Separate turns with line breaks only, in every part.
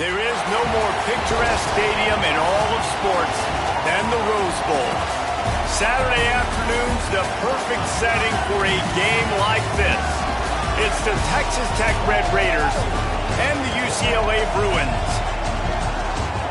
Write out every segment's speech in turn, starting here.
There is no more picturesque stadium in all of sports than the Rose Bowl. Saturday afternoon's the perfect setting for a game like this. It's the Texas Tech Red Raiders and the UCLA Bruins.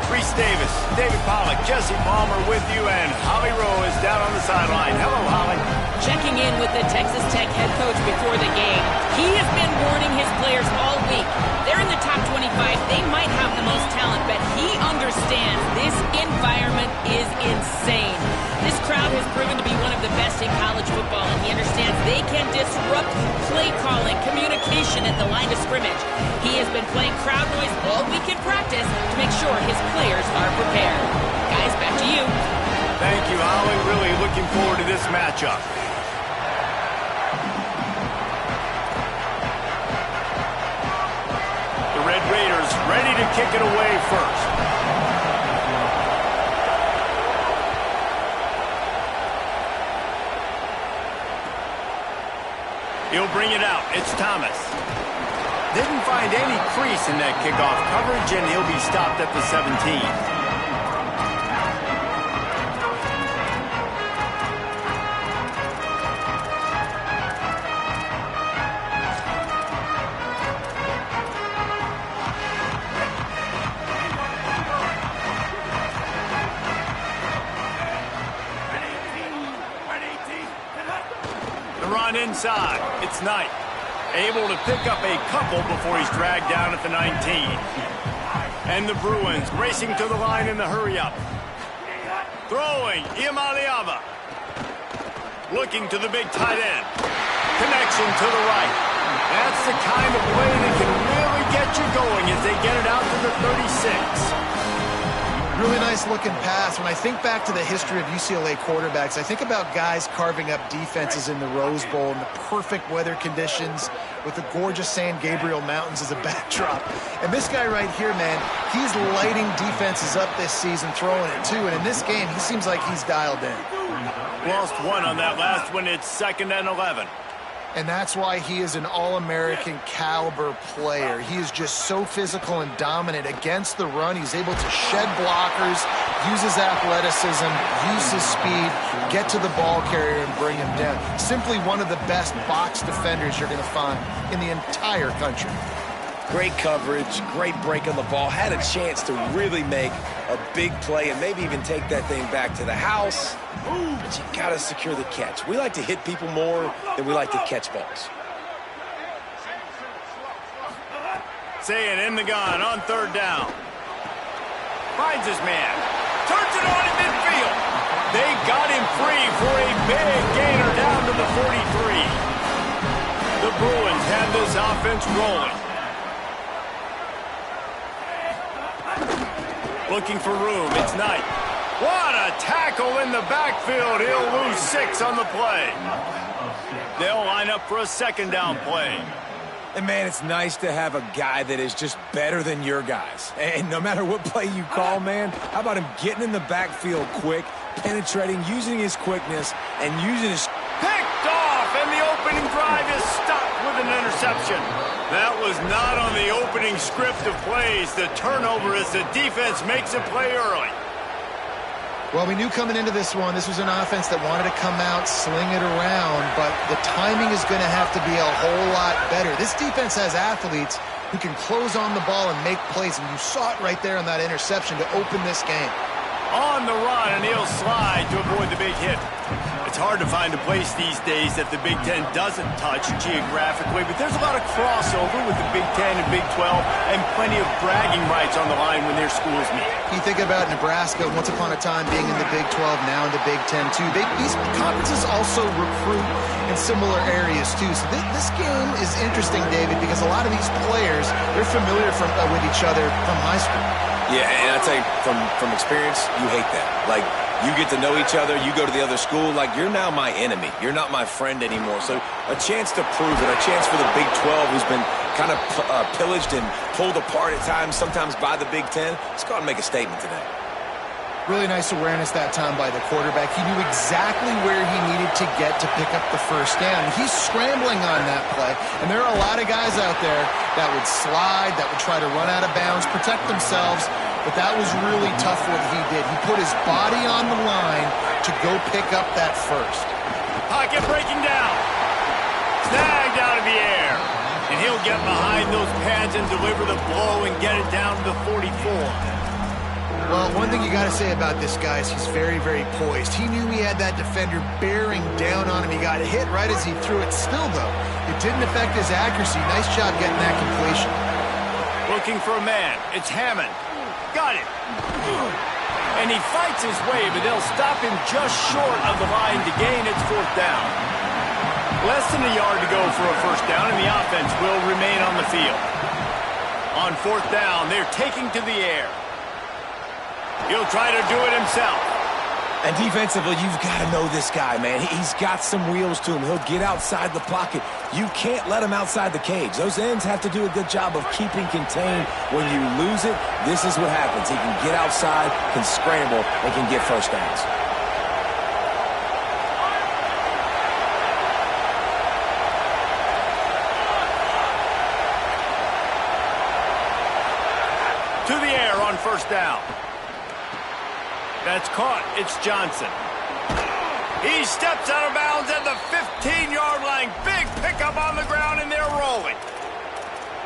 Reese Davis, David Pollack, Jesse Palmer with you, and Holly Rowe is down on the sideline. Hello, Holly.
Checking in with the Texas Tech head coach before the game. He has been warning his players all week. They're in the top 25. They might have the most talent, but he understands this environment is insane. This crowd has proven to be one of the best in college football, and he understands they can disrupt play calling, communication at the line of scrimmage. He has been playing crowd noise all week in practice to make sure his players are prepared. Guys, back to you.
Thank you, Holly. Really looking forward to this matchup. The Red Raiders ready to kick it away first. He'll bring it out. It's Thomas. Didn't find any crease in that kickoff coverage, and he'll be stopped at the 17. Inside, it's Knight, able to pick up a couple before he's dragged down at the 19. And the Bruins racing to the line in the hurry-up. Throwing, Iamaleava. Looking to the big tight end. Connection to the right. That's the kind of play that can really get you going as they get it out to the 36.
Really nice looking pass. When I think back to the history of UCLA quarterbacks, I think about guys carving up defenses in the Rose Bowl in the perfect weather conditions with the gorgeous San Gabriel Mountains as a backdrop. And this guy right here, man, he's lighting defenses up this season, throwing it too. And in this game, he seems like he's dialed in.
Lost one on that last one. It's 2nd and 11.
And that's why he is an All-American caliber player. He is just so physical and dominant against the run. He's able to shed blockers, use his athleticism, use his speed, get to the ball carrier and bring him down. Simply one of the best box defenders you're going to find in the entire country.
Great coverage, great break on the ball, had a chance to really make a big play and maybe even take that thing back to the house. But you gotta secure the catch. We like to hit people more than we like to catch balls.
Saying in the gun on 3rd down. Finds his man. Turns it on in midfield. They got him free for a big gainer down to the 43. The Bruins have this offense rolling. Looking for room. It's Knight. What a tackle in the backfield. He'll lose 6 on the play. They'll line up for a 2nd down play.
And, man, it's nice to have a guy that is just better than your guys. And no matter what play you call, man, how about him getting in the backfield quick, penetrating, using his quickness, and using his...
Picked off, and the opening drive is stopped with an interception. That was not on the opening script of plays. The turnover as the defense makes a play early.
Well, we knew coming into this one, this was an offense that wanted to come out, sling it around, but the timing is going to have to be a whole lot better. This defense has athletes who can close on the ball and make plays, and you saw it right there on that interception to open this game.
On the run, and he'll slide to avoid the big hit. It's hard to find a place these days that the Big Ten doesn't touch geographically, but there's a lot of crossover with the Big Ten and Big 12 and plenty of bragging rights on the line when their schools meet.
You think about Nebraska, once upon a time being in the Big 12, now in the Big 10 too. These conferences also recruit in similar areas too. So this game is interesting, David, because a lot of these players, they're familiar with each other from high school.
Yeah, and I tell you, from experience, you hate that. Like, you get to know each other, you go to the other school, like, you're now my enemy. You're not my friend anymore. So a chance to prove it, a chance for the Big 12, who's been kind of pillaged and pulled apart at times, sometimes by the Big 10. Let's go out and make a statement today.
Really nice awareness that time by the quarterback. He knew exactly where he needed to get to pick up the 1st down. He's scrambling on that play, and there are a lot of guys out there that would slide, that would try to run out of bounds, protect themselves, but that was really tough what he did. He put his body on the line to go pick up that 1st.
Pocket breaking down. Snagged out of the air. And he'll get behind those pads and deliver the blow and get it down to the 44.
Well, one thing you got to say about this guy is he's very, very poised. He knew he had that defender bearing down on him. He got hit right as he threw it. Still, though, it didn't affect his accuracy. Nice job getting that completion.
Looking for a man. It's Hammond. Got it. And he fights his way, but they'll stop him just short of the line to gain. It's 4th down. Less than a yard to go for a 1st down, and the offense will remain on the field. On 4th down, they're taking to the air. He'll try to do it himself.
And defensively, you've got to know this guy, man. He's got some wheels to him. He'll get outside the pocket. You can't let him outside the cage. Those ends have to do a good job of keeping contained. When you lose it, this is what happens. He can get outside, can scramble, and can get 1st downs.
To the air on 1st down. That's caught. It's Johnson. He steps out of bounds at the 15-yard line. Big pickup on the ground, and they're rolling.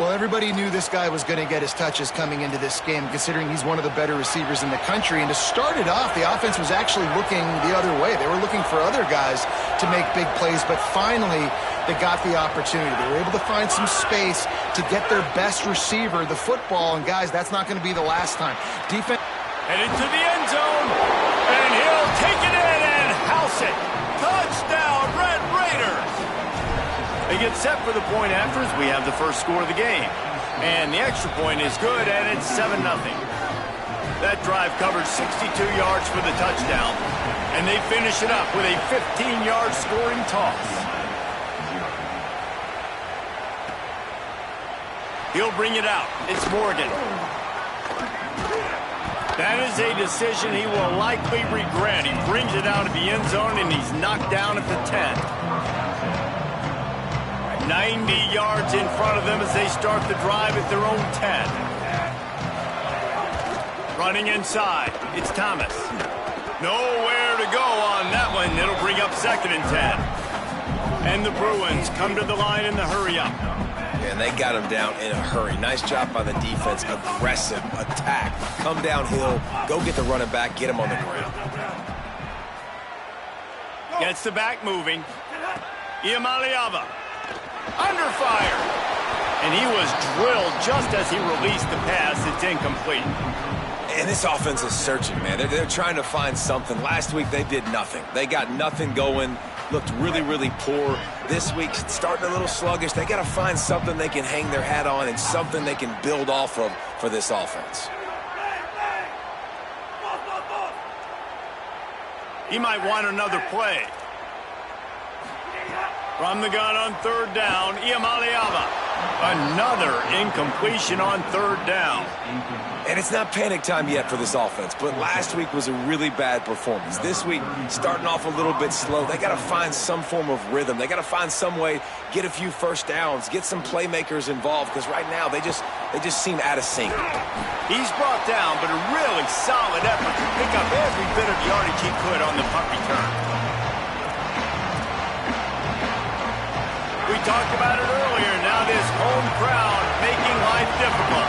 Well, everybody knew this guy was going to get his touches coming into this game, considering he's one of the better receivers in the country. And to start it off, the offense was actually looking the other way. They were looking for other guys to make big plays, but finally they got the opportunity. They were able to find some space to get their best receiver the football. And, guys, that's not going to be the last time. Defense
headed to the end zone, and he'll take it in and house it. Touchdown, Red Raiders. They get set for the point after as we have the first score of the game. And the extra point is good, and it's 7-0. That drive covered 62 yards for the touchdown, and they finish it up with a 15-yard scoring toss. He'll bring it out. It's Morgan. That is a decision he will likely regret. He brings it out of the end zone, and he's knocked down at the 10. 90 yards in front of them as they start the drive at their own 10. Running inside, it's Thomas. Nowhere to go on that one. It'll bring up 2nd and 10. And the Bruins come to the line in the hurry-up.
And they got him down in a hurry. Nice job by the defense. Aggressive attack. Come downhill. Go get the running back. Get him on the ground.
Gets the back moving. Iamaleava. Under fire. And he was drilled just as he released the pass. It's incomplete.
And this offense is searching, man. They're trying to find something. Last week, they did nothing. They got nothing going. Looked really, really poor. This week, starting a little sluggish. They got to find something they can hang their hat on and something they can build off of for this offense.
He might want another play. From the gun on 3rd down, Iamaleava. Another incompletion on 3rd down.
And it's not panic time yet for this offense, but last week was a really bad performance. This week, starting off a little bit slow. They got to find some form of rhythm. They got to find some way, get a few first downs, get some playmakers involved, because right now they just seem out of sync.
He's brought down, but a really solid effort to pick up every bit of yardage he could on the punt return. We talked about it earlier. Now this home crowd making life difficult.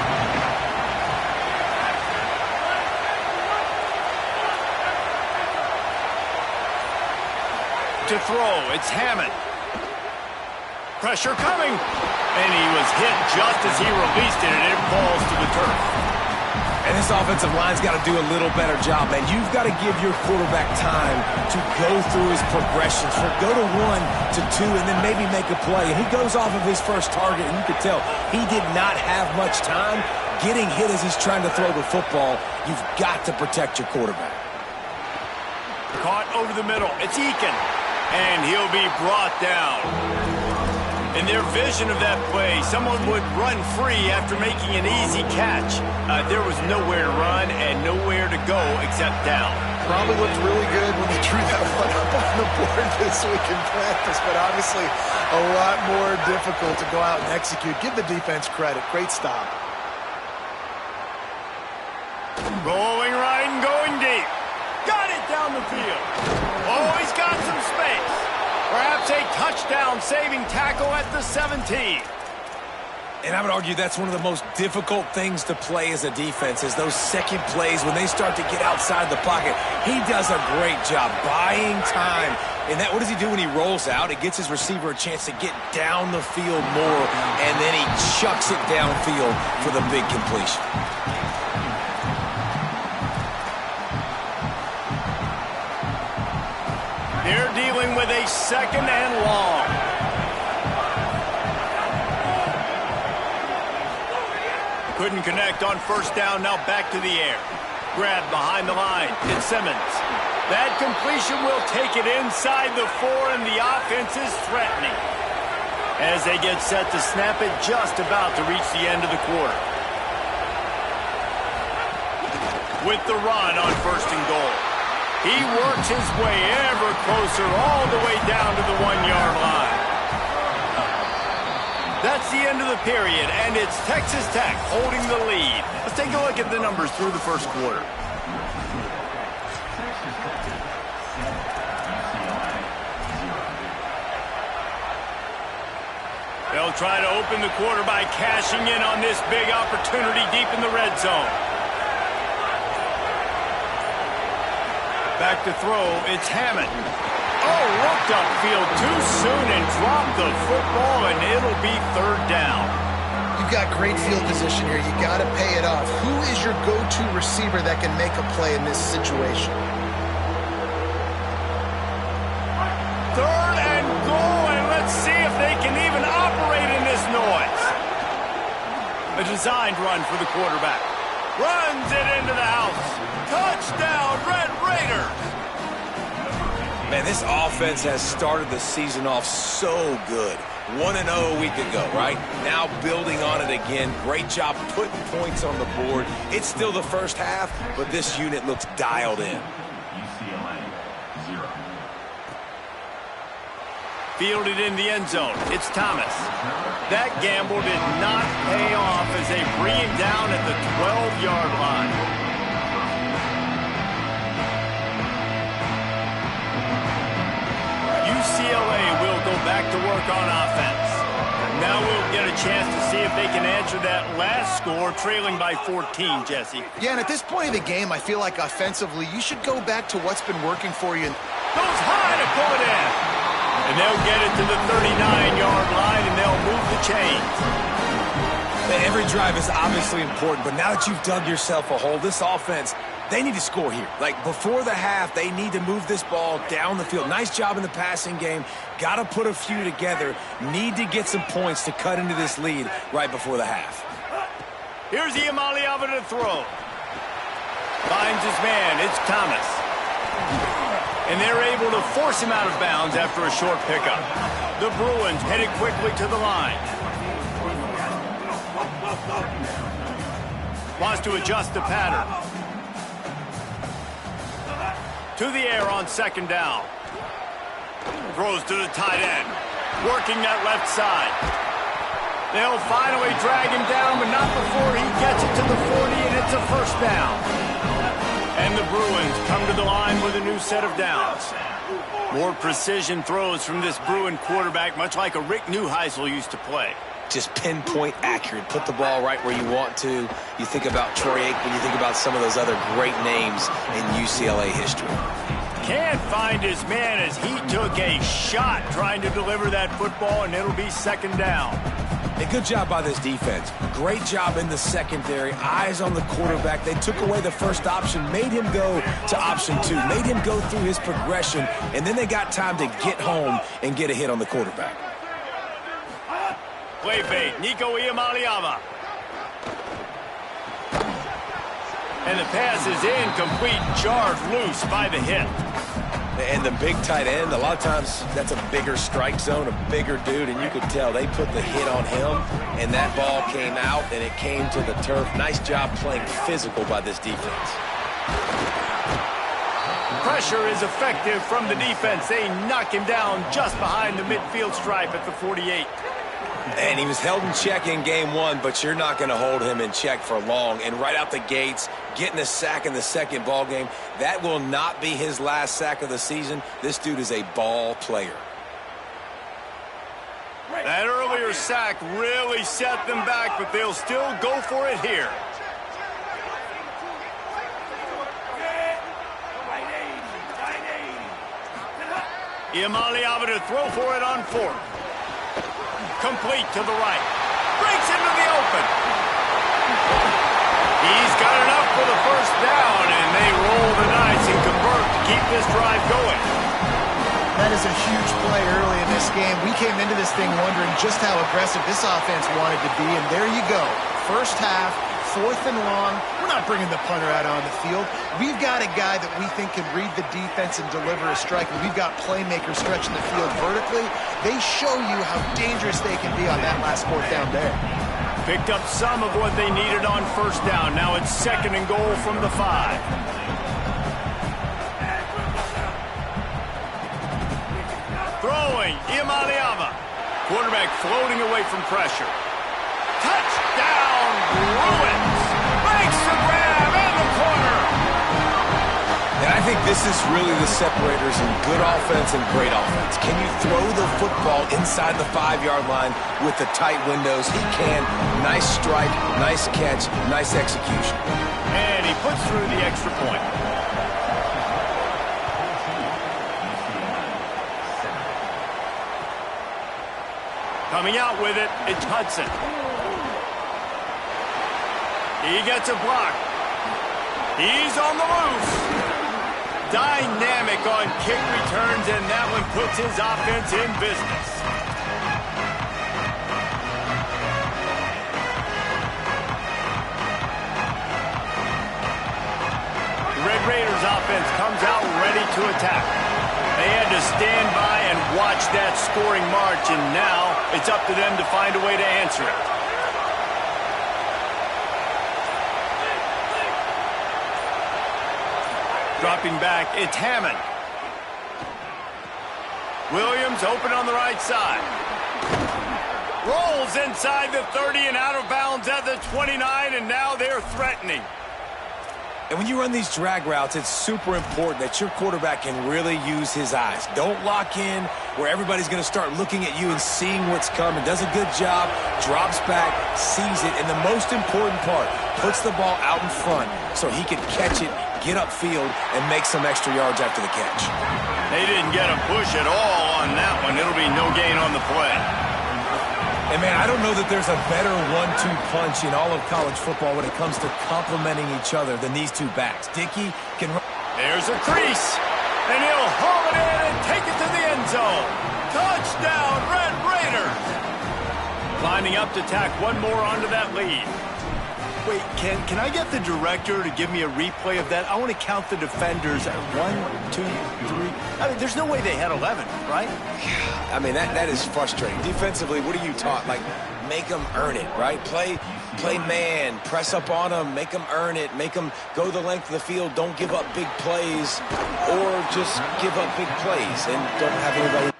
To throw, it's Hammond. Pressure coming. And he was hit just as he released it, and it falls to the turf.
And this offensive line's got to do a little better job, man. You've got to give your quarterback time to go through his progressions. Go to 1 to 2 and then maybe make a play. And he goes off of his first target, and you could tell he did not have much time getting hit as he's trying to throw the football. You've got to protect your quarterback.
Caught over the middle. It's Eakin. And he'll be brought down. In their vision of that play, someone would run free after making an easy catch. There was nowhere to run and nowhere to go except down.
Probably looked really good when they drew that one up on the board this week in practice, but obviously a lot more difficult to go out and execute. Give the defense credit. Great stop.
Rolling right and going deep. Got it down the field. Oh, he's got some space. Perhaps a touchdown-saving tackle at the 17.
And I would argue that's one of the most difficult things to play as a defense is those second plays when they start to get outside the pocket. He does a great job buying time. And what does he do when he rolls out? It gets his receiver a chance to get down the field more, and then he chucks it downfield for the big completion.
They're dealing with a 2nd and long. Couldn't connect on 1st down, now back to the air. Grabbed behind the line, it's Simmons. That completion will take it inside the 4, and the offense is threatening. As they get set to snap it, just about to reach the end of the quarter. With the run on 1st and goal. He works his way ever closer all the way down to the 1-yard line. That's the end of the period, and it's Texas Tech holding the lead. Let's take a look at the numbers through the 1st quarter. They'll try to open the quarter by cashing in on this big opportunity deep in the red zone. Back to throw, it's Hammond. Oh, looked upfield too soon and dropped the football, and it'll be 3rd down.
You've got great field position here. You got to pay it off. Who is your go-to receiver that can make a play in this situation?
3rd and goal, and let's see if they can even operate in this noise. A designed run for the quarterback. Runs it into the house. Touchdown, Red Raiders.
Man, this offense has started the season off so good. 1-0 a week ago, right? Now building on it again. Great job putting points on the board. It's still the first half, but this unit looks dialed in.
UCLA, 0.
Fielded in the end zone. It's Thomas. That gamble did not pay off as they bring him down at the 12-yard line. UCLA will go back to work on offense. Now we'll get a chance to see if they can answer that last score, trailing by 14, Jesse.
Yeah, and at this point of the game, I feel like offensively, you should go back to what's been working for you.
Goes high to pull it in. And they'll get it to the 39-yard line, and they'll move the chains.
Every drive is obviously important, but now that you've dug yourself a hole, this offense, they need to score here. Like, before the half, they need to move this ball down the field. Nice job in the passing game. Got to put a few together. Need to get some points to cut into this lead right before the half.
Here's Iamaleava to throw. Finds his man. It's Thomas. And they're able to force him out of bounds after a short pickup. The Bruins headed quickly to the line. Wants to adjust the pattern. To the air on second down. Throws to the tight end. Working that left side. They'll finally drag him down, but not before he gets it to the 40, and it's a first down. And the Bruins come to the line with a new set of downs. More precision throws from this Bruin quarterback, much like a Rick Neuheisel used to play.
Just pinpoint accurate. Put the ball right where you want to. You think about Troy Aikman, you think about some of those other great names in UCLA history.
Can't find his man as he took a shot trying to deliver that football, and it'll be second down.
A good job by this defense. Great job in the secondary. Eyes on the quarterback. They took away the first option, made him go to option 2, made him go through his progression, and then they got time to get home and get a hit on the quarterback.
Play fake, Nico Iamaleava. And the pass is incomplete, jarred loose by the hit.
And the big tight end, a lot of times that's a bigger strike zone, a bigger dude, and you could tell they put the hit on him, and that ball came out, and it came to the turf. Nice job playing physical by this defense.
Pressure is effective from the defense. They knock him down just behind the midfield stripe at the 48.
And he was held in check in game 1, but you're not going to hold him in check for long. And right out the gates, getting a sack in the second ball game, that will not be his last sack of the season. This dude is a ball player.
That earlier sack really set them back, but they'll still go for it here. Iamaleava to throw for it on 4th. Complete to the right. Breaks into the open. He's got enough for the first down, and they roll the dice and convert to keep this drive going.
That is a huge play early in this game. We came into this thing wondering just how aggressive this offense wanted to be, and there you go. First half, 4th and long. We're not bringing the punter out on the field. We've got a guy that we think can read the defense and deliver a strike. And we've got playmakers stretching the field vertically. They show you how dangerous they can be on that last 4th down there.
Picked up some of what they needed on first down. Now it's 2nd and goal from the 5. Throwing, Iamaleava. Quarterback floating away from pressure. Touchdown, Bruins. Makes the grab in the corner.
And I think this is really the separators in good offense and great offense. Can you throw the football inside the 5-yard line with the tight windows? He can. Nice strike, nice catch, nice execution.
And he puts through the extra point. Coming out with it, it's Hudson. He gets a block. He's on the loose. Dynamic on kick returns, and that one puts his offense in business. Bears offense comes out ready to attack. They had to stand by and watch that scoring march, and now it's up to them to find a way to answer it. Dropping back, it's Hammond. Williams open on the right side. Rolls inside the 30 and out of bounds at the 29, and now they're threatening.
And when you run these drag routes, it's super important that your quarterback can really use his eyes. Don't lock in where everybody's going to start looking at you and seeing what's coming. Does a good job, drops back, sees it, and the most important part, puts the ball out in front so he can catch it, get upfield, and make some extra yards after the catch.
They didn't get a push at all on that one. It'll be no gain on the play.
And, man, I don't know that there's a better 1-2 punch in all of college football when it comes to complementing each other than these two backs. Dickey can run.
There's a crease, and he'll haul it in and take it to the end zone. Touchdown, Red Raiders! Lining up to tack one more onto that lead. Wait, can I get the director to give me a replay of that? I want to count the defenders at 1, 2, 3. I mean, there's no way they had 11, right?
I mean, that is frustrating. Defensively, what are you taught? Like, make them earn it, right? Play man, press up on them, make them earn it, make them go the length of the field, don't give up big plays, or just give up big plays and don't have anybody.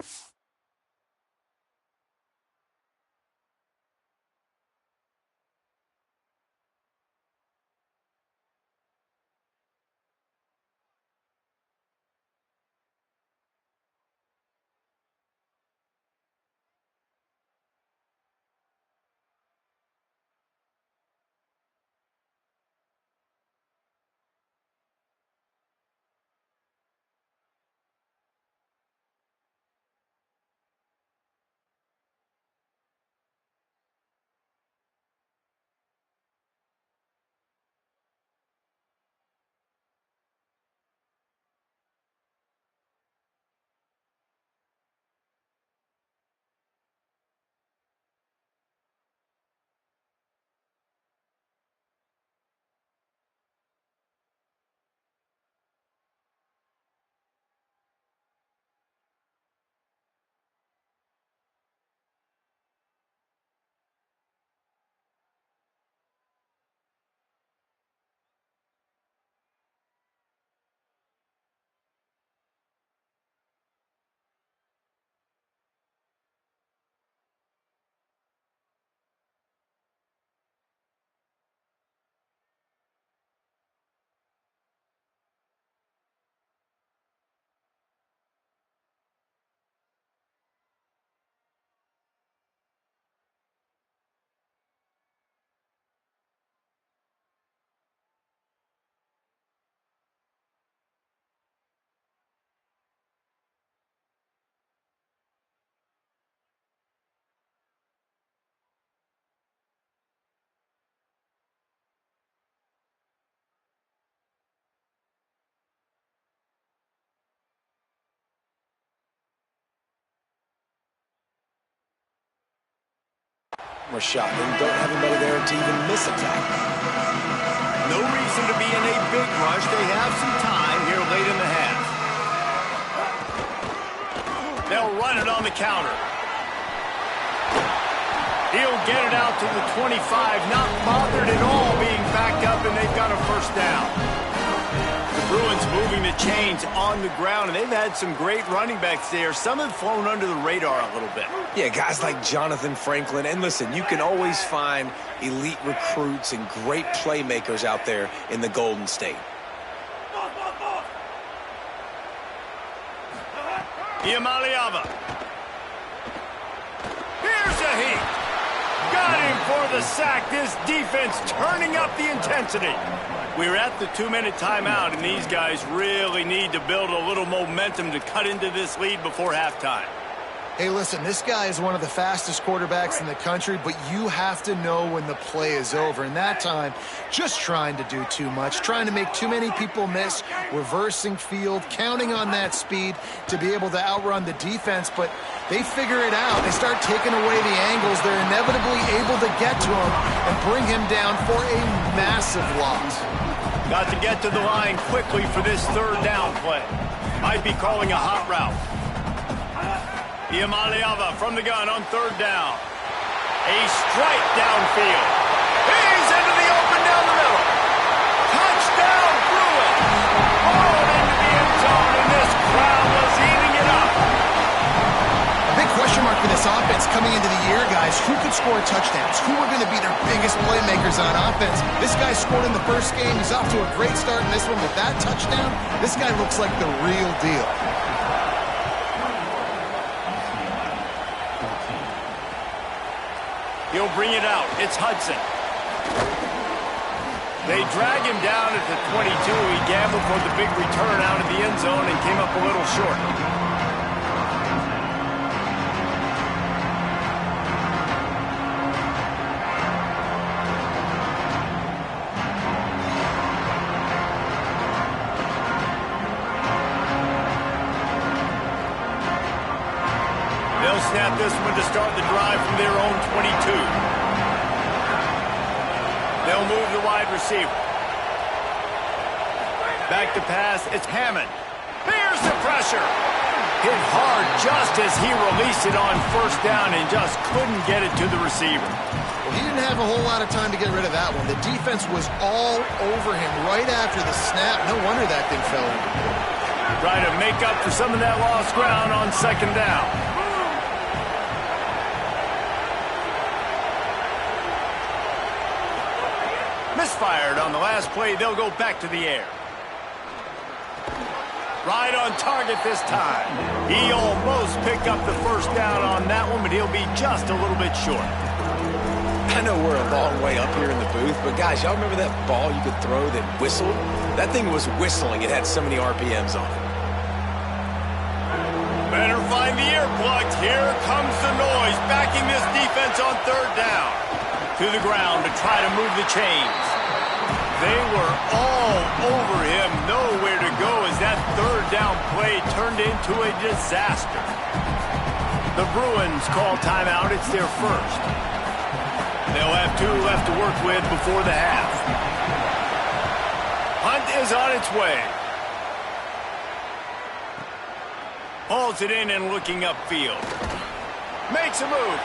Shot and don't have anybody there to even miss a tackle.
No reason to be in a big rush. They have some time here late in the half. They'll run it on the counter. He'll get it out to the 25, not bothered at all being backed up, and they've got a first down. The Bruins moving the chains on the ground, and they've had some great running backs there. Some have flown under the radar a little bit.
Yeah, guys like Jonathan Franklin. And listen, you can always find elite recruits and great playmakers out there in the Golden State.
Iamaleava. Here's a heat. Got him for the sack. This defense turning up the intensity. We're at the 2-minute timeout, and these guys really need to build a little momentum to cut into this lead before halftime.
Hey, listen, this guy is one of the fastest quarterbacks in the country, but you have to know when the play is over. And that time, just trying to do too much, trying to make too many people miss, reversing field, counting on that speed to be able to outrun the defense. But they figure it out. They start taking away the angles. They're inevitably able to get to him and bring him down for a massive loss.
Got to get to the line quickly for this third down play. Might be calling a hot route. Iamaleava from the gun on third down. A strike downfield. He's into the open down the middle. Touchdown, Bruins. Hauled into the end zone, and this crowd was eating it up.
A big question mark for this offense coming into the year, guys. Who could score touchdowns? Who are going to be their biggest playmakers on offense? This guy scored in the first game. He's off to a great start in this one with that touchdown. This guy looks like the real deal.
He'll bring it out. It's Hudson. They drag him down at the 22. He gambled for the big return out of the end zone and came up a little short. They'll snap this one to start the drive from their own 22. They'll move the wide receiver. Back to pass, it's Hammond. Here's the pressure. Hit hard just as he released it on first down and just couldn't get it to the receiver.
Well, he didn't have a whole lot of time to get rid of that one. The defense was all over him right after the snap. No wonder that thing fell in.
Try to make up for some of that lost ground on second down. Misfired on the last play. They'll go back to the air. Right on target this time. He almost picked up the first down on that one, but he'll be just a little bit short.
I know we're a long way up here in the booth, but guys, y'all remember that ball you could throw that whistled? That thing was whistling. It had so many RPMs on it.
Better find the earplugs. Here comes the noise, backing this defense on third down. To the ground to try to move the chains. They were all over him, nowhere to go as that third down play turned into a disaster. The Bruins call timeout. It's their first. They'll have 2 left to work with before the half. Hunt is on its way. Hauls it in and looking upfield. Makes a move.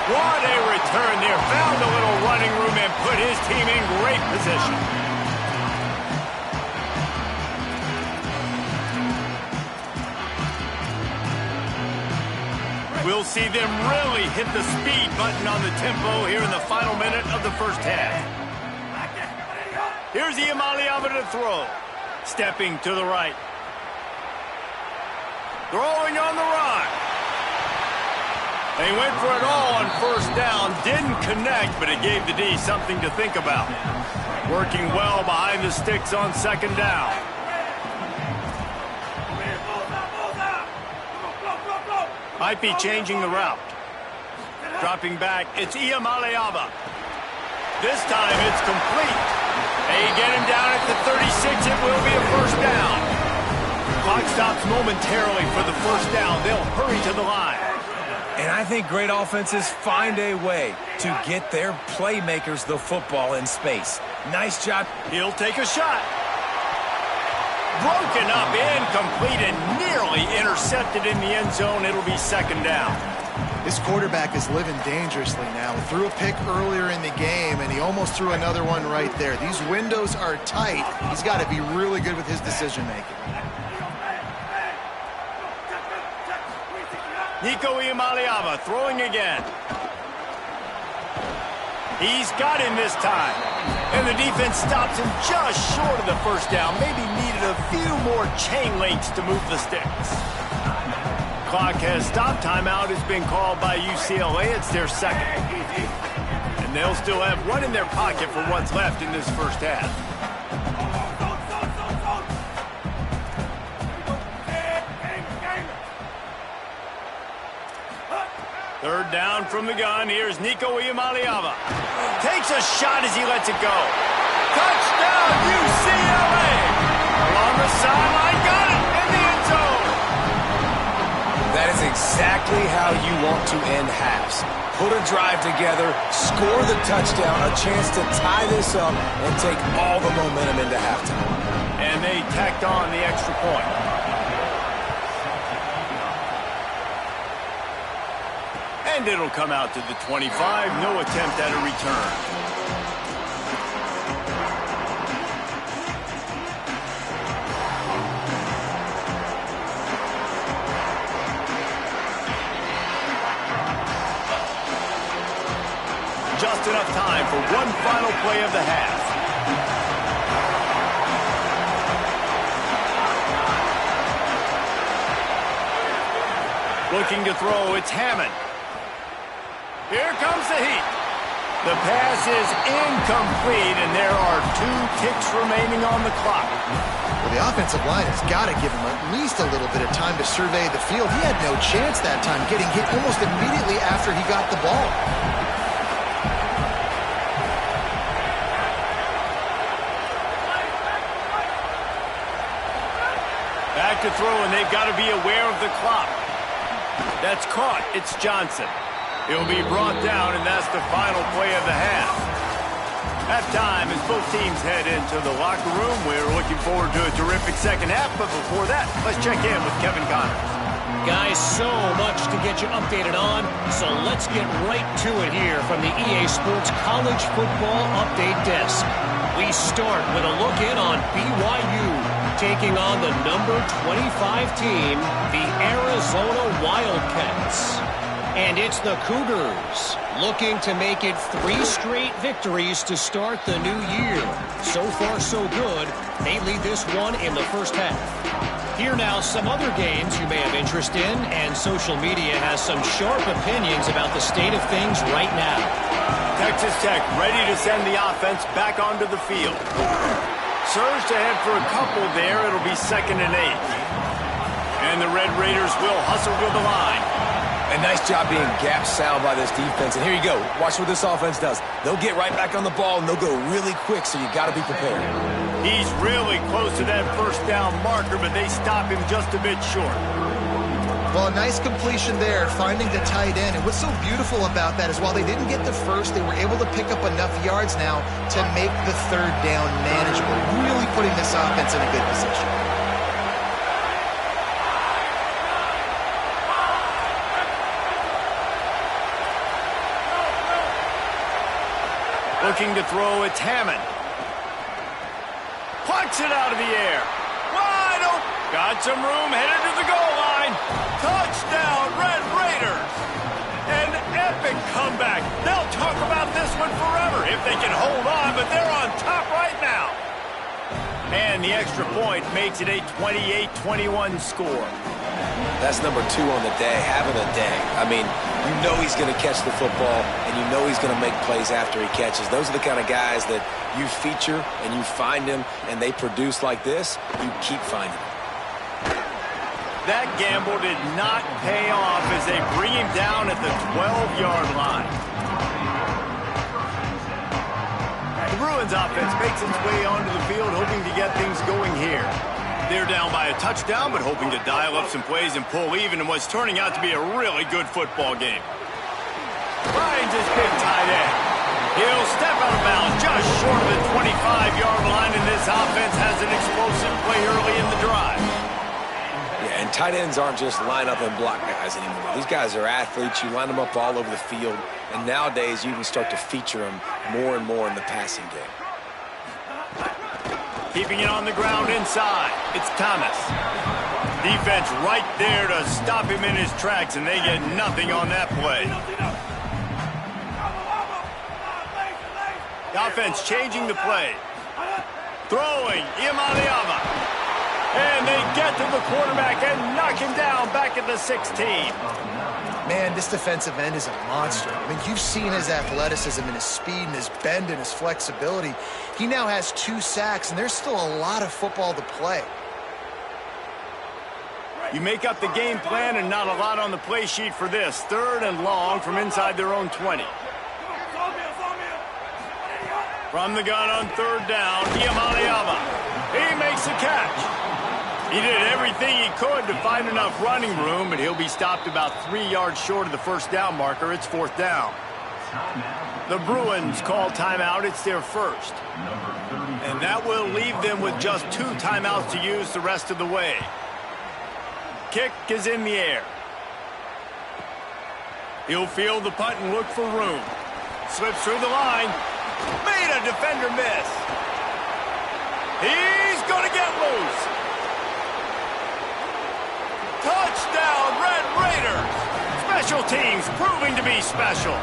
What a return there. Found a little running room and put his team in great position. We'll see them really hit the speed button on the tempo here in the final minute of the first half. Here's Iamaleava to throw. Stepping to the right. Throwing on the run. They went for it all on first down. Didn't connect, but it gave the D something to think about. Working well behind the sticks on second down. Might be changing the route. Dropping back, it's Iamaleava. This time it's complete. They get him down at the 36. It will be a first down. Clock stops momentarily for the first down. They'll hurry to the line.
And I think great offenses find a way to get their playmakers the football in space. Nice job.
He'll take a shot. Broken up, incomplete, and nearly intercepted in the end zone. It'll be second down.
This quarterback is living dangerously now. He threw a pick earlier in the game, and he almost threw another one right there. These windows are tight. He's got to be really good with his decision-making.
Nico Iamaleava throwing again. He's got him this time. And the defense stops him just short of the first down. Maybe needed a few more chain links to move the sticks. Clock has stopped. Timeout has been called by UCLA. It's their second. And they'll still have one in their pocket for what's left in this first half. Third down from the gun. Here's Nico Iamaleava. Takes a shot as he lets it go. Touchdown, UCLA! Along the sideline, got it in the end zone.
That is exactly how you want to end halves. put a drive together, score the touchdown, a chance to tie this up and take all the momentum into halftime.
And they tacked on the extra point. And it'll come out to the 25. No attempt at a return. Just enough time for one final play of the half. Looking to throw, it's Hammond. Here comes the heat. The pass is incomplete, and there are 2 ticks remaining on the clock.
Well, the offensive line has got to give him at least a little bit of time to survey the field. He had no chance that time, getting hit almost immediately after he got the ball.
Back to throw, and they've got to be aware of the clock. That's caught. It's Johnson. He'll be brought down, and that's the final play of the half. Halftime as both teams head into the locker room. We're looking forward to a terrific second half, but before that, let's check in with Kevin Connors.
Guys, so much to get you updated on, so let's get right to it here from the EA Sports College Football Update Desk. We start with a look in on BYU, taking on the number 25 team, the Arizona Wildcats. And it's the Cougars looking to make it 3 straight victories to start the new year. So far, so good. They lead this one in the first half. Here now, some other games you may have interest in, and social media has some sharp opinions about the state of things right now.
Texas Tech ready to send the offense back onto the field. Surged ahead for a couple there. It'll be 2nd and 8. And the Red Raiders will hustle to the line.
A nice job being gap sound by this defense. And here you go. Watch what this offense does. They'll get right back on the ball, and they'll go really quick, so you got to be prepared.
He's really close to that first down marker, but they stop him just a bit short.
Well, a nice completion there, finding the tight end. And what's so beautiful about that is while they didn't get the first, they were able to pick up enough yards now to make the 3rd down manageable, really putting this offense in a good position.
Looking to throw, it's Hammond. Plucks it out of the air. Wide open. Got some room, headed to the goal line. Touchdown, Red Raiders. An epic comeback. They'll talk about this one forever if they can hold on, but they're on top right now. And the extra point makes it a 28-21 score.
That's number 2 on the day, having a day. I mean, you know he's going to catch the football, and you know he's going to make plays after he catches. Those are the kind of guys that you feature, and you find them, and they produce like this. You keep finding them.
That gamble did not pay off as they bring him down at the 12-yard line. The Bruins offense makes its way onto the field, hoping to get things going here. They're down by a touchdown, but hoping to dial up some plays and pull even in what's turning out to be a really good football game. Finds his big tight end. He'll step out of bounds just short of the 25-yard line, and this offense has an explosive play early in the drive.
Yeah, and tight ends aren't just line up and block guys anymore. These guys are athletes. You line them up all over the field, and nowadays you can start to feature them more and more in the passing game.
Keeping it on the ground inside. It's Thomas. Defense right there to stop him in his tracks, and they get nothing on that play. The offense changing the play. Throwing, Iamaleava. And they get to the quarterback and knock him down back at the 16.
Man, this defensive end is a monster. I mean, you've seen his athleticism and his speed and his bend and his flexibility. He now has 2 sacks, and there's still a lot of football to play.
You make up the game plan and not a lot on the play sheet for this. 3rd and long from inside their own 20. From the gun on 3rd down, Iamaleava. He makes the catch. He did everything he could to find enough running room, but he'll be stopped about 3 yards short of the first down marker. It's 4th down. The Bruins call timeout. It's their first. And that will leave them with just 2 timeouts to use the rest of the way. Kick is in the air. He'll field the punt and look for room. Slips through the line. Made a defender miss. He's going to get loose. Touchdown, Red Raiders. Special teams proving to be special.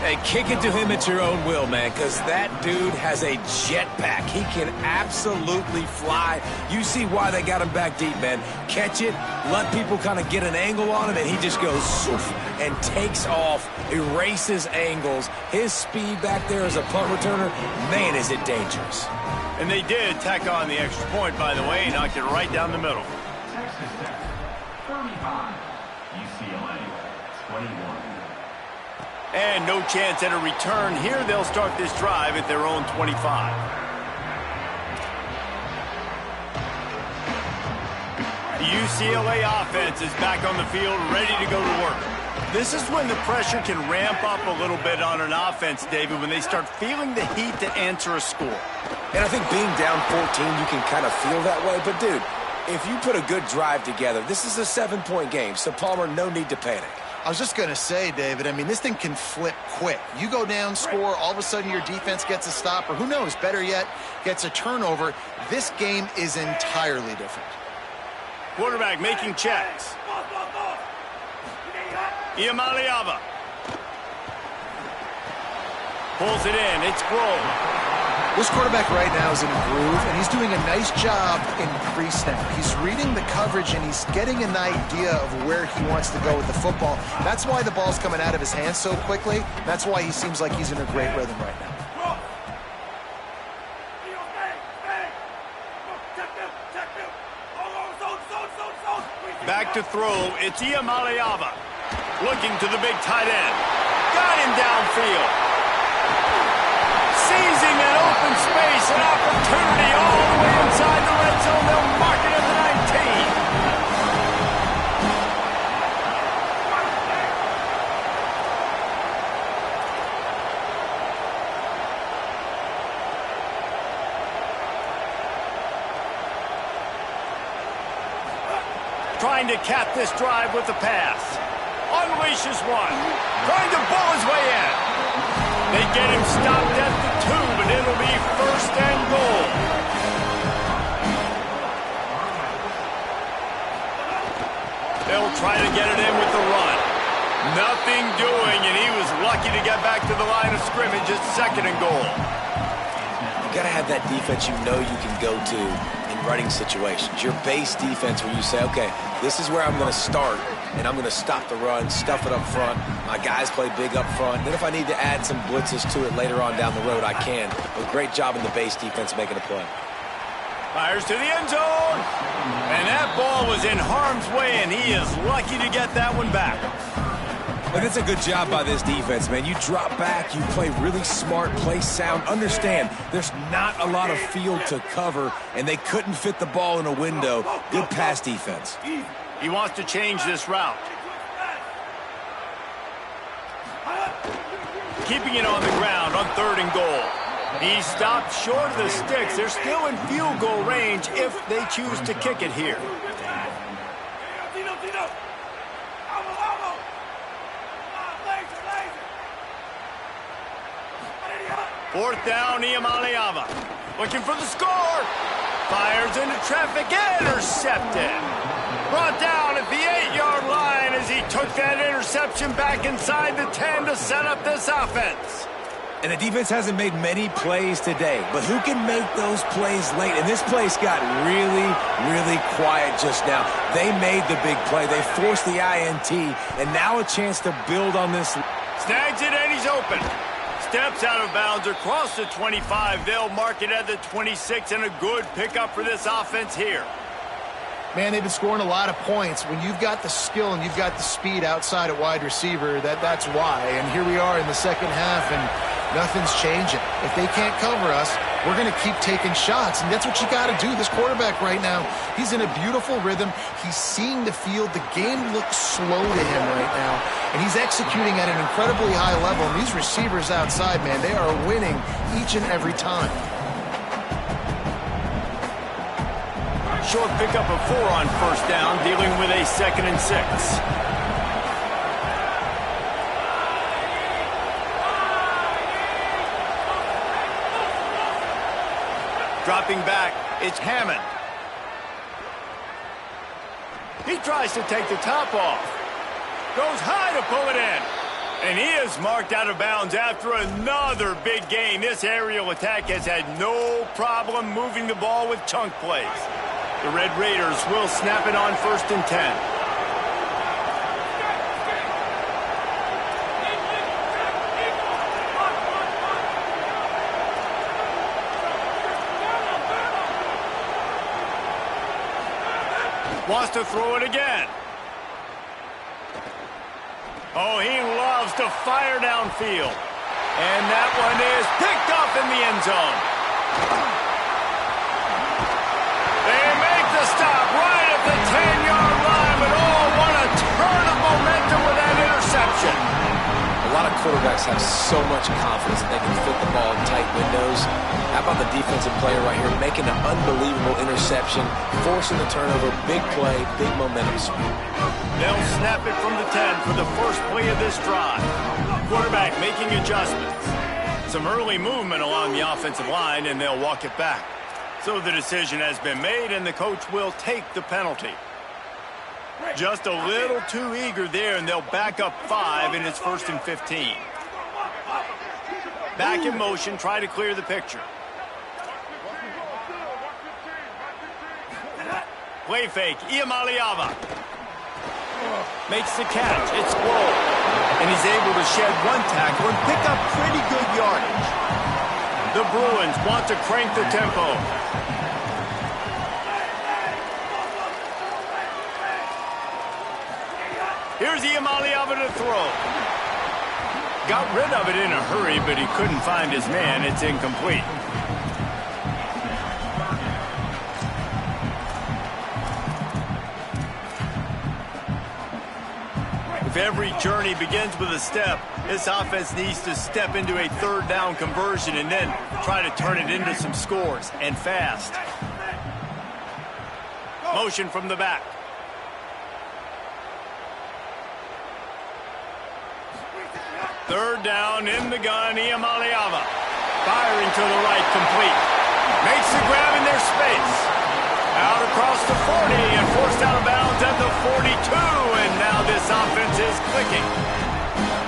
Hey, kick it to him at your own will, man, because that dude has a jetpack. He can absolutely fly. You see why they got him back deep, man. Catch it, let people kind of get an angle on him, and he just goes soof and takes off, erases angles. His speed back there as a punt returner, man, is it dangerous.
And they did tack on the extra point, by the way, knocked it right down the middle.
Texas Tech, 35. UCLA, 21.
And no chance at a return here. They'll start this drive at their own 25. The UCLA offense is back on the field, ready to go to work. This is when the pressure can ramp up a little bit on an offense, David, when they start feeling the heat to answer a score.
And I think being down 14, you can kind of feel that way. But, dude, if you put a good drive together, this is a 7-point game, so Palmer, no need to panic.
I was just going to say, David, I mean, this thing can flip quick. You go down, score, all of a sudden your defense gets a stop, or who knows, better yet, gets a turnover. This game is entirely different.
Quarterback making checks. Iamaleava pulls it in. It's Grove.
This quarterback right now is in a groove, and he's doing a nice job in pre-snap. He's reading the coverage, and he's getting an idea of where he wants to go with the football. That's why the ball's coming out of his hands so quickly. That's why he seems like he's in a great rhythm right now.
Back to throw. It's Iamaleava. Looking to the big tight end. Got him downfield. Seizing that open space, an opportunity all the way inside the red zone. They'll mark it at the 19. Trying to cap this drive with the pass. Unleashes one. Trying to bull his way in. They get him stopped at the 2, but it'll be 1st and goal. They'll try to get it in with the run. Nothing doing, and he was lucky to get back to the line of scrimmage at 2nd and goal.
You got to have that defense you know you can go to in running situations. Your base defense where you say, okay, this is where I'm going to start, and I'm going to stop the run, stuff it up front. My guys play big up front. Then if I need to add some blitzes to it later on down the road, I can. But great job in the base defense making a play.
Fires to the end zone. And that ball was in harm's way, and he is lucky to get that one back.
But it's a good job by this defense, man. You drop back, you play really smart, play sound. Understand, there's not a lot of field to cover, and they couldn't fit the ball in a window. Good pass defense.
He wants to change this route. Keeping it on the ground on 3rd and goal. He stopped short of the sticks. They're still in field goal range if they choose to kick it here. Fourth down, Iamaleava. Looking for the score. Fires into traffic, intercepted. Brought down at the 8-yard line as he took that interception back inside the 10 to set up this offense.
And the defense hasn't made many plays today, but who can make those plays late? And this place got really, really quiet just now. They made the big play. They forced the INT, and now a chance to build on this.
Snags it, and he's open. Steps out of bounds across the 25. They'll mark it at the 26, and a good pickup for this offense here.
Man, they've been scoring a lot of points. When you've got the skill and you've got the speed outside at wide receiver, that's why. And here we are in the second half, and Nothing's changing. If they can't cover us, we're going to keep taking shots, and that's what you got to do. This quarterback right now, he's in a beautiful rhythm. He's seeing the field. The game looks slow to him right now, and he's executing at an incredibly high level. And these receivers outside, man, they are winning each and every time.
Short pickup of 4 on first down, dealing with a 2nd and 6. Dropping back, it's Hammond. He tries to take the top off. Goes high to pull it in. And he is marked out of bounds after another big gain. This aerial attack has had no problem moving the ball with chunk plays. The Red Raiders will snap it on 1st and 10. Wants to throw it again. Oh, he loves to fire downfield. And that one is picked off in the end zone. They make the stop right at the 10-yard line, but oh, what a turn of momentum with that interception.
A lot of quarterbacks have so much confidence that they can fit the ball in tight windows. How about the defensive player right here making an unbelievable interception, forcing the turnover, big play, big momentum swing.
They'll snap it from the 10 for the first play of this drive. Quarterback making adjustments. Some early movement along the offensive line, and they'll walk it back. So the decision has been made, and the coach will take the penalty. Just a little too eager there, and they'll back up 5, and it's 1st and 15. Back in motion, try to clear the picture. Play fake, Iamaleava makes the catch. It's Squirrel, and he's able to shed 1 tackle and pick up pretty good yardage. The Bruins want to crank the tempo. Here's Iamaleava to throw. Got rid of it in a hurry, but he couldn't find his man. It's incomplete. If every journey begins with a step, this offense needs to step into a 3rd down conversion and then try to turn it into some scores, and fast. Motion from the back. Third down in the gun, Iamaleava. Firing to the right, complete. Makes the grab in their space. Out across the 40 and forced out of bounds at the 42. And now this offense is clicking.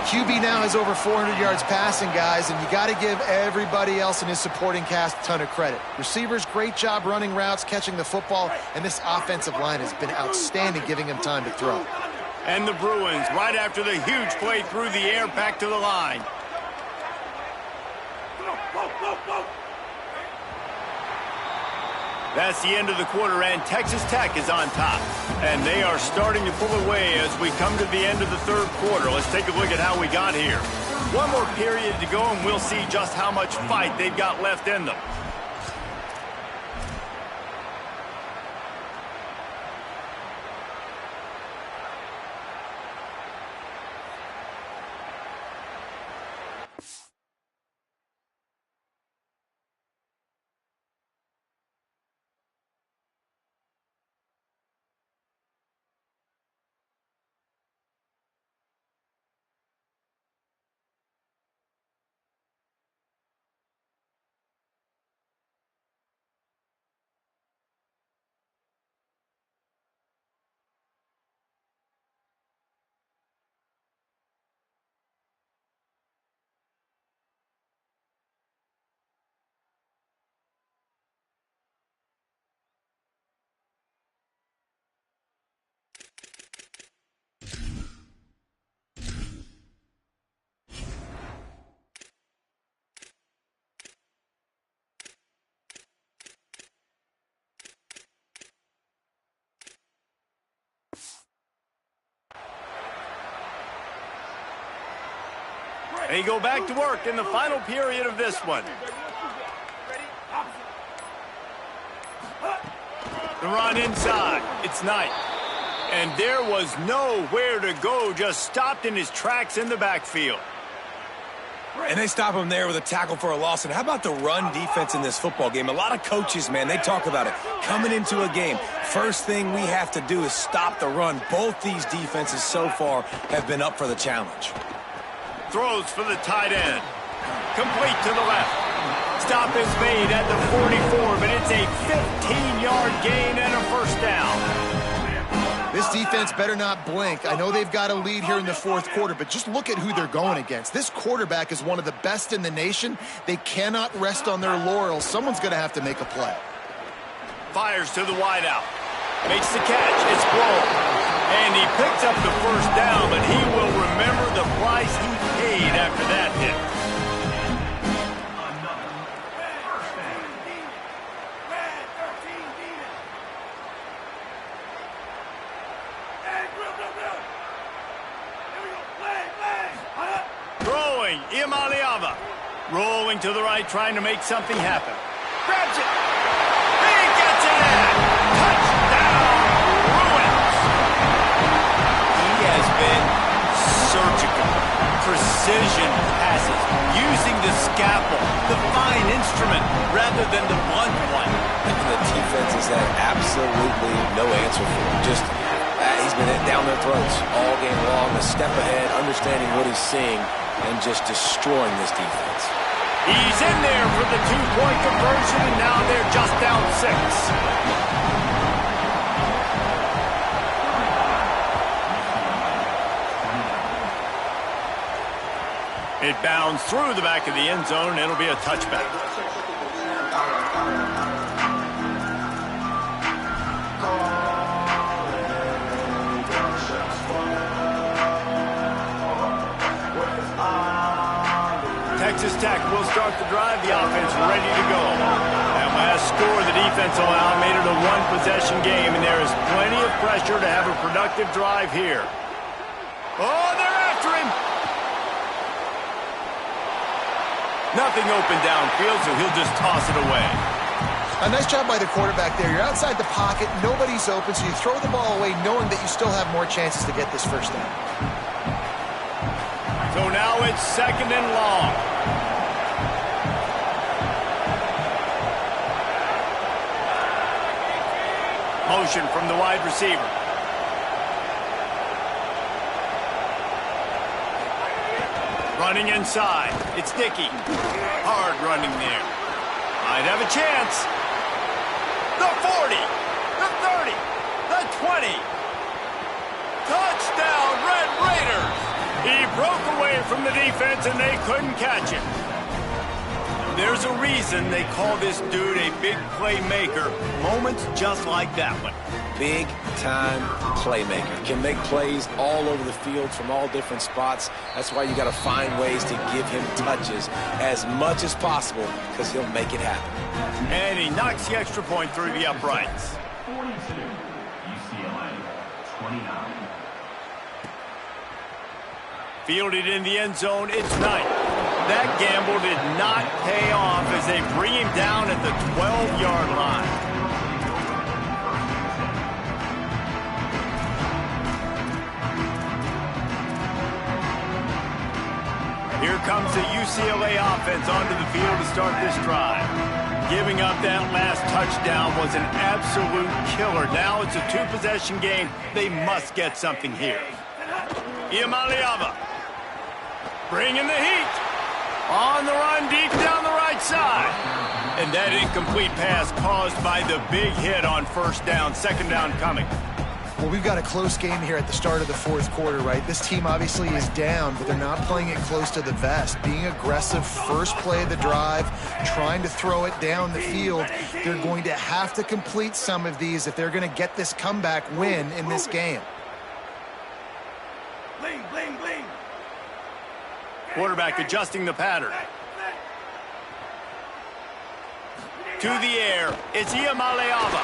QB now has over 400 yards passing, guys, and you got to give everybody else in his supporting cast a ton of credit. Receivers, great job running routes, catching the football, and this offensive line has been outstanding, giving him time to throw.
And the Bruins, right after the huge play through the air, back to the line. That's the end of the quarter, and Texas Tech is on top. And they are starting to pull away as we come to the end of the 3rd quarter. Let's take a look at how we got here. One more period to go, and we'll see just how much fight they've got left in them. They go back to work in the final period of this one. The run inside. It's Knight. And there was nowhere to go, just stopped in his tracks in the backfield.
And they stop him there with a tackle for a loss. And how about the run defense in this football game? A lot of coaches, man, they talk about it. Coming into a game, first thing we have to do is stop the run. Both these defenses so far have been up for the challenge.
Throws for the tight end. Complete to the left. Stop is made at the 44, but it's a 15-yard gain and a first down.
This defense better not blink. I know they've got a lead here in the fourth quarter, but just look at who they're going against. This quarterback is one of the best in the nation. They cannot rest on their laurels. Someone's going to have to make a play.
Fires to the wideout. Makes the catch. It's blown. And he picks up the first down, but he will remember the price he paid after that hit. Rolling to the right, trying to make something happen. Grabs it. He gets it in. Touchdown, Bruins. He has been surgical. Precision passes. Using the scalpel, the fine instrument, rather than the blunt one.
And the defense has had absolutely no answer for him. Just, he's been down their throats all game long, a step ahead, understanding what he's seeing, and just destroying this defense.
He's in there for the two-point conversion, and now they're just down 6. It bounds through the back of the end zone, and it'll be a touchback. Texas Tech will start the drive. The offense ready to go. That last score the defense allowed made it a one-possession game, and there is plenty of pressure to have a productive drive here. Oh, they're after him. Nothing open downfield, so he'll just toss it away.
A nice job by the quarterback there. You're outside the pocket, nobody's open, so you throw the ball away knowing that you still have more chances to get this first down.
So now it's second and long. Motion from the wide receiver. Running inside. It's Dickey. Hard running there. Might have a chance. The 40. The 30. The 20. Touchdown, Red Raiders. He broke away from the defense, and they couldn't catch him. There's a reason they call this dude a big playmaker. Moments just like that one.
Big-time playmaker. Can make plays all over the field from all different spots. That's why you got to find ways to give him touches as much as possible, because he'll make it happen.
And he knocks the extra point through the uprights.
42, UCLA, 29.
Fielded in the end zone, it's Knight. That gamble did not pay off as they bring him down at the 12-yard line. Here comes the UCLA offense onto the field to start this drive. Giving up that last touchdown was an absolute killer. Now it's a two-possession game. They must get something here. Iamaleava bringing the heat. On the run deep down the right side. And that incomplete pass caused by the big hit on first down. Second down coming.
Well, we've got a close game here at the start of the fourth quarter, right? This team obviously is down, but they're not playing it close to the vest. Being aggressive, first play of the drive, trying to throw it down the field. They're going to have to complete some of these if they're going to get this comeback win in this game.
Quarterback adjusting the pattern. To the air, it's Iamaleava.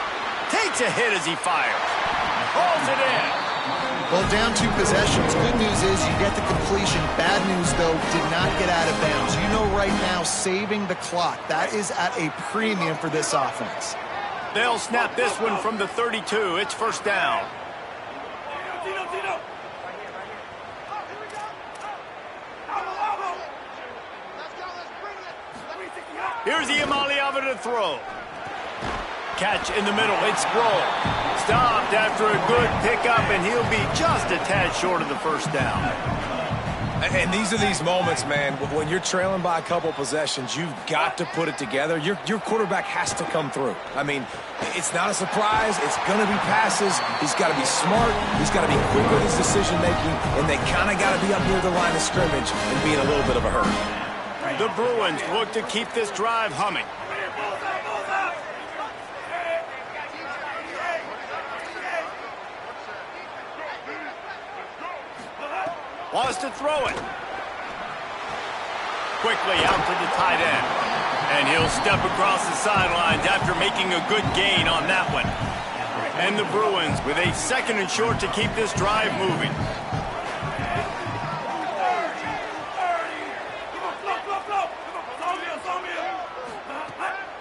Takes a hit as he fires. Pulls it in.
Well, down 2 possessions. Good news is you get the completion. Bad news, though, did not get out of bounds. You know right now, saving the clock, that is at a premium for this offense.
They'll snap this one from the 32. It's first down. Here's Iamaleava to throw. Catch in the middle. It's Sproul. Stopped after a good pickup, and he'll be just a tad short of the first down.
And these are these moments, man, when you're trailing by a couple possessions, you've got to put it together. Your quarterback has to come through. I mean, it's not a surprise. It's going to be passes. He's got to be smart. He's got to be quick with his decision-making, and they kind of got to be up near the line of scrimmage and be in a little bit of a hurry.
The Bruins look to keep this drive humming. Wants to throw it. Quickly out to the tight end. And he'll step across the sidelines after making a good gain on that one. And the Bruins with a 2nd and short to keep this drive moving.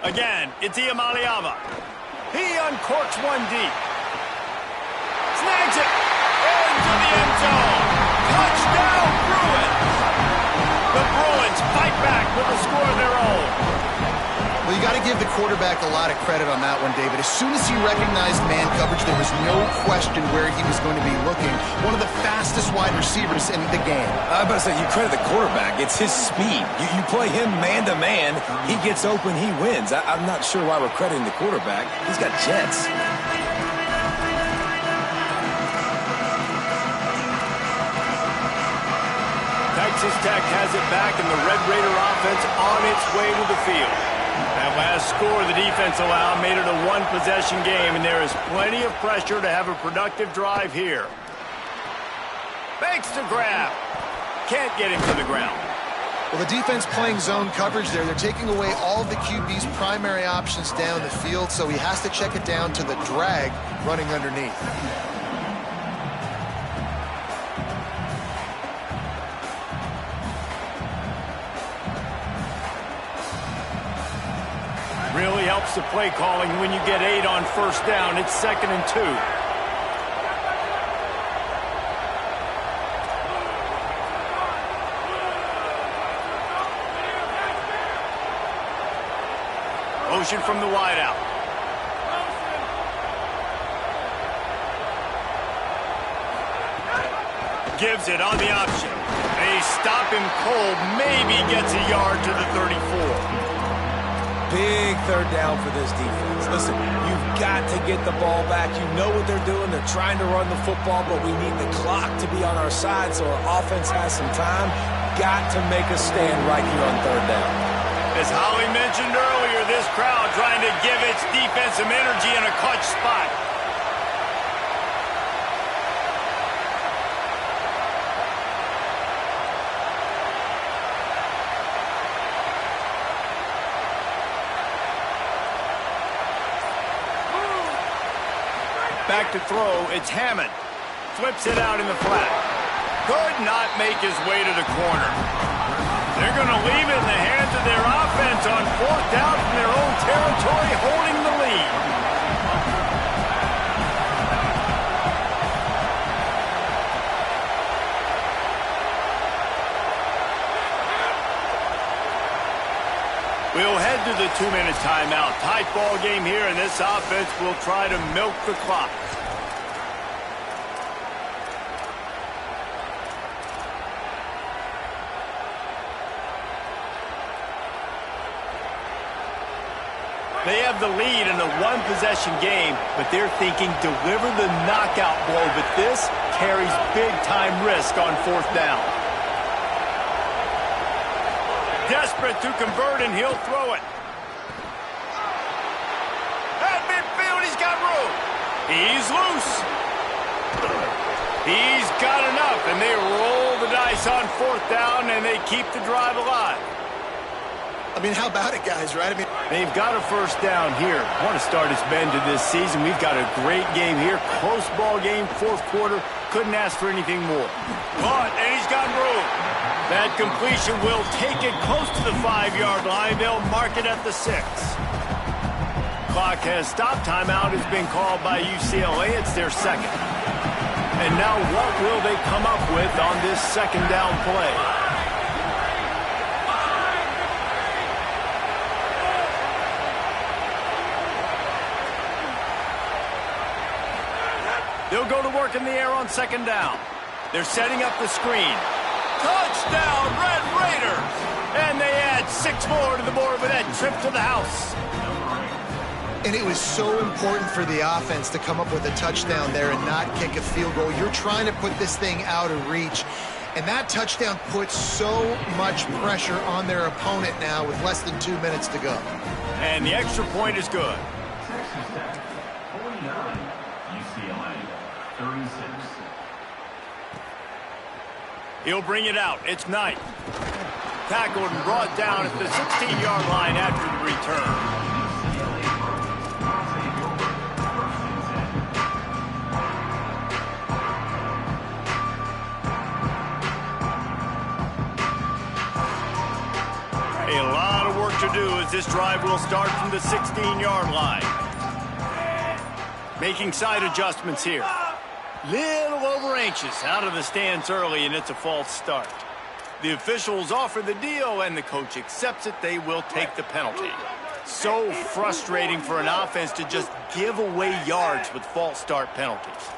Again, it's Iamaleava. He uncorks one deep. Snags it into the end zone. Touchdown, Bruins! The Bruins fight back with a score of their own.
Well, you got to give the quarterback a lot of credit on that one, David. As soon as he recognized man coverage, there was no question where he was going to be looking. One of the fastest wide receivers in the game.
I was about to say, you credit the quarterback. It's his speed. You play him man-to-man, he gets open, he wins. I'm not sure why we're crediting the quarterback. He's got jets.
Texas Tech has it back, and the Red Raider offense on its way to the field. That last score the defense allowed made it a 1-possession game, and there is plenty of pressure to have a productive drive here. Fakes to grab. Can't get him to the ground.
Well, the defense playing zone coverage there. They're taking away all of the QB's primary options down the field, so he has to check it down to the drag running underneath.
Really helps the play calling when you get 8 on first down. It's 2nd and 2. Motion from the wideout. Gives it on the option. They stop him cold. Maybe gets a yard to the 34.
Big 3rd down for this defense. Listen, you've got to get the ball back. You know what they're doing. They're trying to run the football, but we need the clock to be on our side so our offense has some time. Got to make a stand right here on 3rd down.
As Holly mentioned earlier, this crowd trying to give its defense some energy in a clutch spot. Back to throw, it's Hammond. Flips it out in the flat. Could not make his way to the corner. They're going to leave it in the hands of their offense on 4th down from their own territory, holding the lead. We'll head to the 2-minute timeout. Tight ball game here, and this offense will try to milk the clock. They have the lead in a 1-possession game, but they're thinking deliver the knockout blow, but this carries big-time risk on 4th down. Desperate to convert, and he'll throw it. At midfield, he's got room. He's loose. He's got enough, and they roll the dice on 4th down, and they keep the drive alive.
I mean, how about it, guys, right? I mean,
They've got a first down here. Want to start his bend to this season. We've got a great game here. Close ball game, fourth quarter. Couldn't ask for anything more. Caught, and he's got room. That completion will take it close to the 5-yard line. They'll mark it at the 6. Clock has stopped. Timeout has been called by UCLA. It's their second. And now what will they come up with on this second down play? They'll go to work in the air on second down. They're setting up the screen. Touchdown, Red Raiders! And they add 6 more to the board with that trip to the house.
And it was so important for the offense to come up with a touchdown there and not kick a field goal. You're trying to put this thing out of reach. And that touchdown puts so much pressure on their opponent now with less than 2 minutes to go.
And the extra point is good.
Texas Tech, 49. UCLA, 36.
He'll bring it out. It's Knight. Tackled and brought down at the 16-yard line after the return. A lot of work to do as this drive will start from the 16-yard line. Making side adjustments here. Little over anxious out of the stands early, and it's a false start. The officials offer the deal, and the coach accepts it. They will take the penalty. So frustrating for an offense to just give away yards with false start penalties.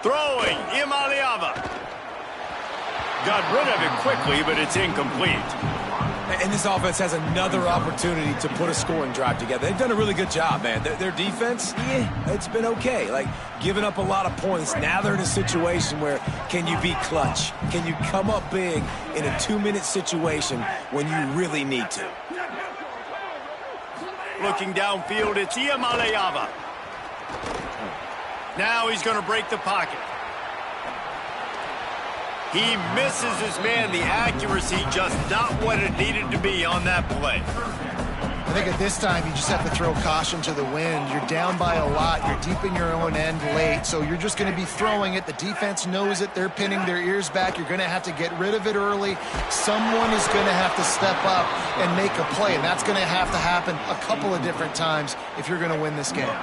Throwing, Imaliava. Got rid of it quickly, but it's incomplete.
And this offense has another opportunity to put a scoring drive together. They've done a really good job, man. Their defense, yeah, it's been okay. Like, giving up a lot of points. Now they're in a situation where can you be clutch? Can you come up big in a 2-minute situation when you really need to?
Looking downfield, it's Imaliava. Now he's going to break the pocket. He misses his man. The accuracy just not what it needed to be on that play.
I think at this time you just have to throw caution to the wind. You're down by a lot. You're deep in your own end late, so you're just going to be throwing it. The defense knows it. They're pinning their ears back. You're going to have to get rid of it early. Someone is going to have to step up and make a play, and that's going to have to happen a couple of different times if you're going to win this game.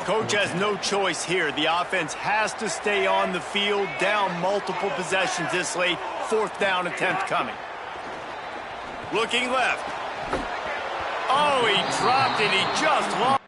Coach has no choice here. The offense has to stay on the field, down multiple possessions this late. Fourth down attempt coming. Looking left. Oh, he dropped it. He just lost.